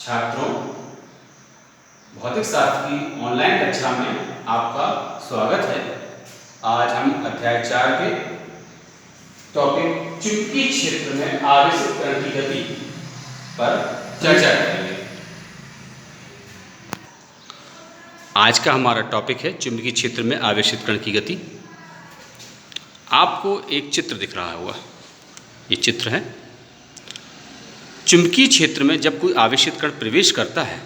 छात्रों, भौतिक शास्त्र की ऑनलाइन कक्षा में आपका स्वागत है। आज हम अध्याय 4 के टॉपिक चुंबकीय क्षेत्र में आवेशित कण की गति पर चर्चा करेंगे। आज का हमारा टॉपिक है चुंबकीय क्षेत्र में आवेशित कण की गति। आपको एक चित्र दिख रहा होगा, ये चित्र है। चुंबकीय क्षेत्र में जब कोई आवेशित कण प्रवेश करता है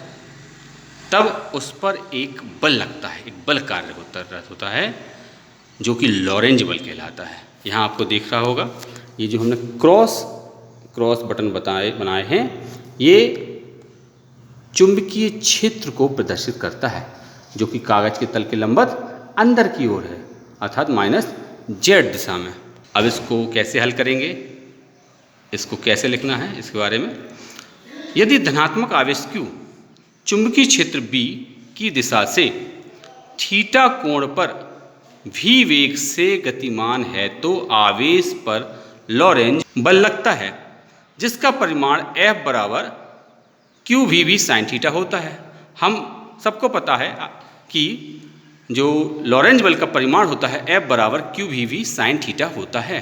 तब उस पर एक बल लगता है, एक बल कार्य होता है जो कि लॉरेंज बल कहलाता है। यहाँ आपको दिख रहा होगा, ये जो हमने क्रॉस बटन बनाए हैं, ये चुंबकीय क्षेत्र को प्रदर्शित करता है जो कि कागज के तल के लंबवत अंदर की ओर है, अर्थात -z दिशा में। अब इसको कैसे हल करेंगे, इसको कैसे लिखना है, इसके बारे में। यदि धनात्मक आवेश Q चुंबकीय क्षेत्र B की दिशा से थीटा कोण पर v वेग से गतिमान है तो आवेश पर लॉरेंज बल लगता है जिसका परिमाण F बराबर QVB sin थीटा होता है। हम सबको पता है कि जो लॉरेंज बल का परिमाण होता है F बराबर QVB sin थीटा होता है।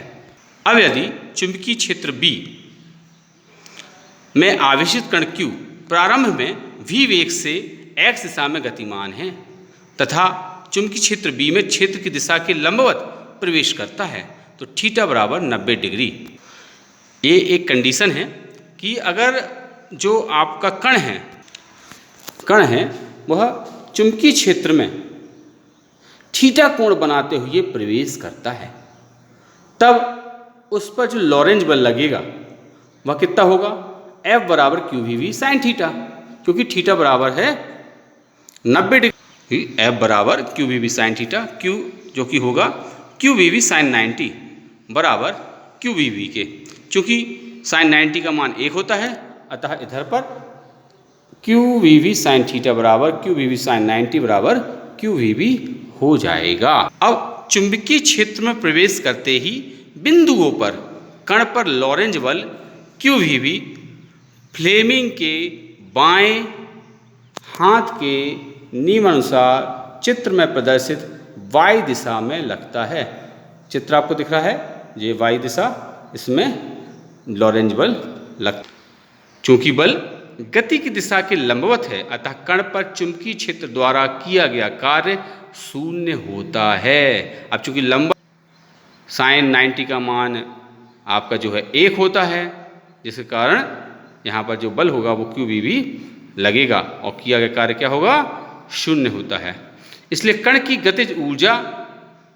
अब यदि चुंबकीय क्षेत्र B में आवेशित कण Q प्रारंभ में v वेग से x दिशा में गतिमान है तथा चुंबकीय क्षेत्र B में क्षेत्र की दिशा के लंबवत प्रवेश करता है तो थीटा बराबर 90 डिग्री। ये एक कंडीशन है कि अगर जो आपका कण है वह चुंबकीय क्षेत्र में थीटा कोण बनाते हुए प्रवेश करता है तब उस पर जो लॉरेंज बल लगेगा वह कितना होगा, F बराबर QVB sin थीटा, क्योंकि थीटा बराबर है 90 डिग्री। F बराबर QVB sin थीटा, Q जो कि होगा QVB sin 90 बराबर QVB के, क्योंकि sin 90 का मान 1 होता है, अतः इधर पर QVB sin थीटा बराबर QVB sin 90 बराबर QVB हो जाएगा। अब चुंबकीय क्षेत्र में प्रवेश करते ही बिंदुओं पर कण पर लॉरेंज बल QVB फ्लेमिंग के बाएं हाथ के नियमानुसार चित्र में प्रदर्शित y दिशा में लगता है। चित्र आपको दिख रहा है, ये y दिशा, इसमें लॉरेंज बल लगता है। चूंकि बल गति की दिशा के लंबवत है अतः कण पर चुंबकीय क्षेत्र द्वारा किया गया कार्य शून्य होता है। अब चूंकि लंबवत sin 90 का मान आपका जो है 1 होता है, जिसके कारण यहाँ पर जो बल होगा वो QVB लगेगा और किया गया कार्य क्या होगा, शून्य होता है। इसलिए कण की गतिज ऊर्जा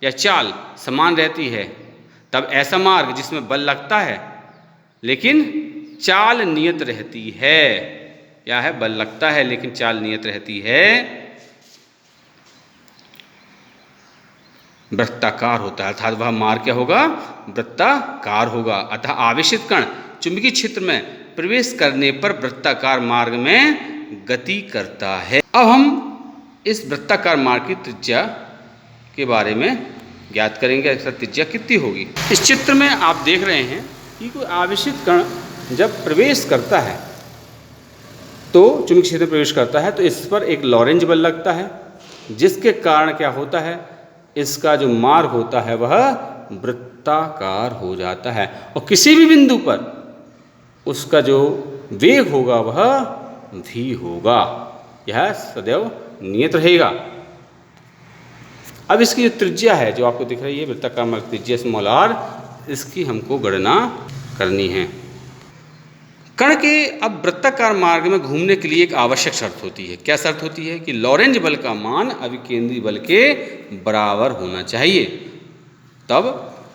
या चाल समान रहती है। तब ऐसा मार्ग जिसमें बल लगता है लेकिन चाल नियत रहती है, या है बल लगता है लेकिन चाल नियत रहती है, वृत्ताकार होता है, अर्थात वह मार्ग क्या होगा, वृत्ताकार होगा। अतः आवेशित कण चुंबकीय क्षेत्र में प्रवेश करने पर वृत्ताकार मार्ग में गति करता है। अब हम इस वृत्ताकार मार्ग की त्रिज्या के बारे में ज्ञात करेंगे। अक्सर त्रिज्या कितनी होगी। इस चित्र में आप देख रहे हैं कि कोई आवेशित कण जब प्रवेश करता है तो चुंबकीय क्षेत्र में प्रवेश करता है तो इस पर एक लॉरेंज बल लगता है, जिसके कारण क्या होता है, इसका जो मार्ग होता है वह वृत्ताकार हो जाता है और किसी भी बिंदु पर उसका जो वेग होगा वह v होगा, यह सदैव नियत रहेगा। अब इसकी जो त्रिज्या है जो आपको दिख रही है, वृत्ताकार मार्ग त्रिज्या r, इसकी हमको गणना करनी है। कण के अब वृत्ताकार मार्ग में घूमने के लिए एक आवश्यक शर्त होती है। क्या शर्त होती है कि लॉरेंज बल का मान अभिकेंद्री बल के बराबर होना चाहिए। तब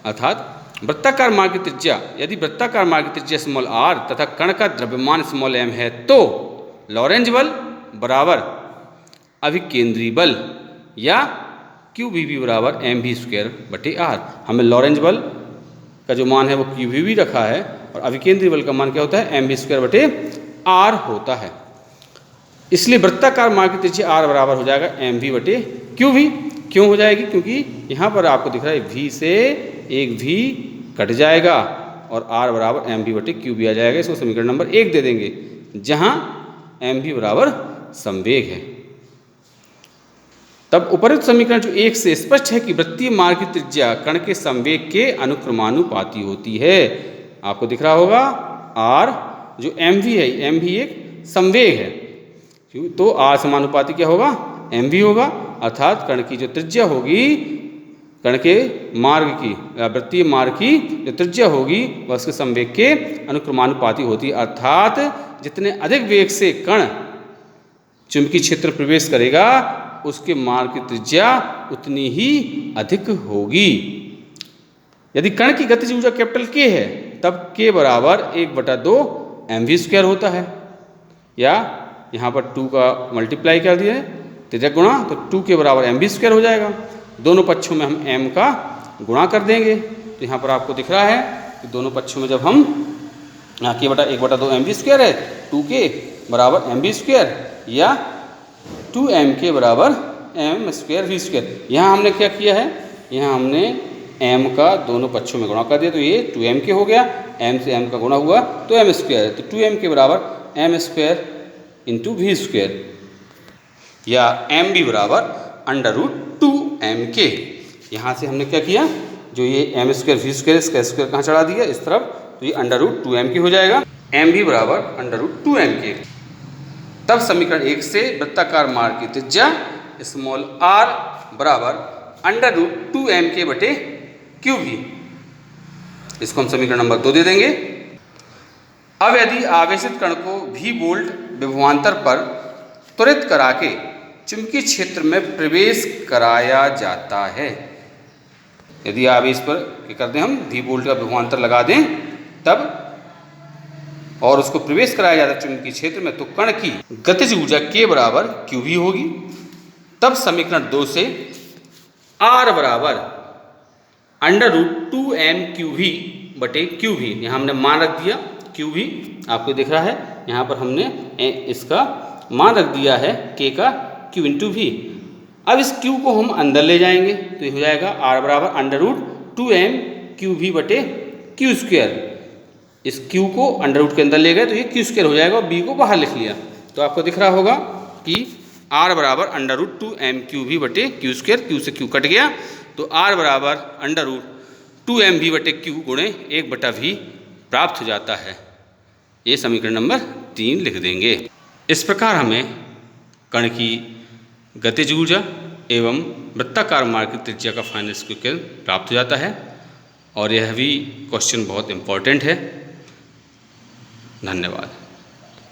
अर्थात वृत्ताकार मार्ग की त्रिज्या, यदि वृत्ताकार मार्ग की त्रिज्या r तथा कण का द्रव्यमान m है तो लॉरेंज बल बराबर अभिकेंद्री बल या QVB बराबर mv²/r। हमें लॉरेंज बल का जो मान है वो QVB रखा है और अभिकेंद्री बल का मान क्या होता है, mv²/r होता है। इसलिए वृत्ताकार मार्ग की त्रिज्या r बराबर हो जाएगा mv/qv। क्यों हो जाएगी, क्योंकि यहाँ पर आपको दिख रहा है v से एक v कट जाएगा और r बराबर mv/qv आ जाएगा। इसको समीकरण नंबर 1 दे देंगे, जहाँ एम वी बराबर संवेग है। तब उपरोक्त समीकरण जो 1 से स्पष्ट है कि वृत्तीय मार्ग की त्रिज्या कण के संवेग के अनुक्रमानुपाती होती है। आपको दिख रहा होगा आर जो एम वी है, एम वी एक संवेग है, तो आर समानुपाती क्या होगा, एम वी होगा, अर्थात कण की जो त्रिज्या होगी, कण के मार्ग की वृत्तीय मार्ग की जो त्रिज्या होगी वह उसके संवेग के अनुक्रमानुपाती होती है। अर्थात जितने अधिक वेग से कण चुंबकीय क्षेत्र प्रवेश करेगा उसके मार्ग की त्रिज्या उतनी ही अधिक होगी। यदि कण की गतिज ऊर्जा कैपिटल के है तब के बराबर 1/2 mv² होता है, या यहाँ पर 2 का मल्टीप्लाई कर दिया है त्रिज्या गुणा, तो 2 के बराबर mv² हो जाएगा। दोनों पक्षों में हम m का गुणा कर देंगे, तो यहाँ पर आपको दिख रहा है कि दोनों पक्षों में जब हम यहाँ के बटा 1/2 mv² है, 2 के बराबर mv², या 2m के बराबर m² v²। यहाँ हमने क्या किया है, यहाँ हमने m का दोनों पक्षों में गुणा कर दिया, तो ये 2m के हो गया, m से m का गुणा हुआ तो m² है, तो 2m के बराबर m² इंटू v², या mv बराबर √2m के। यहाँ से हमने क्या किया, जो ये m² v² इसका स्क्वायर कहाँ चढ़ा दिया इस तरफ, तो ये √2m के हो जाएगा, mv बराबर √2m के। तब समीकरण 1 से वृत्ताकार मार्ग की त्रिज्या स्मॉल r बराबर √2m के बटे qv, इसको हम समीकरण नंबर 2 दे देंगे। अब यदि आवेशित कण को v वोल्ट विभवांतर पर त्वरित करा के चुंबकीय क्षेत्र में प्रवेश कराया जाता है, यदि आवेश पर क्या करते हैं हम v वोल्ट का विभवांतर लगा दें तब और उसको प्रवेश कराया जाता है चुंबकीय क्षेत्र में, तो कण की गतिज ऊर्जा के बराबर qv होगी। तब समीकरण 2 से r बराबर √2m qv बटे qv, यहाँ हमने मान रख दिया qv, आपको दिख रहा है यहाँ पर हमने इसका मान रख दिया है k का q इंटू v। अब इस q को हम अंदर ले जाएंगे तो ये हो जाएगा r बराबर √2m qv बटे q²। इस q को √ के अंदर ले गए तो ये q² हो जाएगा, और b को बाहर लिख लिया, तो आपको दिख रहा होगा कि r बराबर √2m qv बटे q², q से q कट गया, तो r बराबर √2mv बटे q गुणे 1/v प्राप्त हो जाता है। ये समीकरण नंबर 3 लिख देंगे। इस प्रकार हमें कण की गतिज ऊर्जा एवं वृत्ताकार मार्ग की त्रिज्या का फाइनल स्क्वायर प्राप्त हो जाता है, और यह भी क्वेश्चन बहुत इम्पोर्टेंट है। धन्यवाद।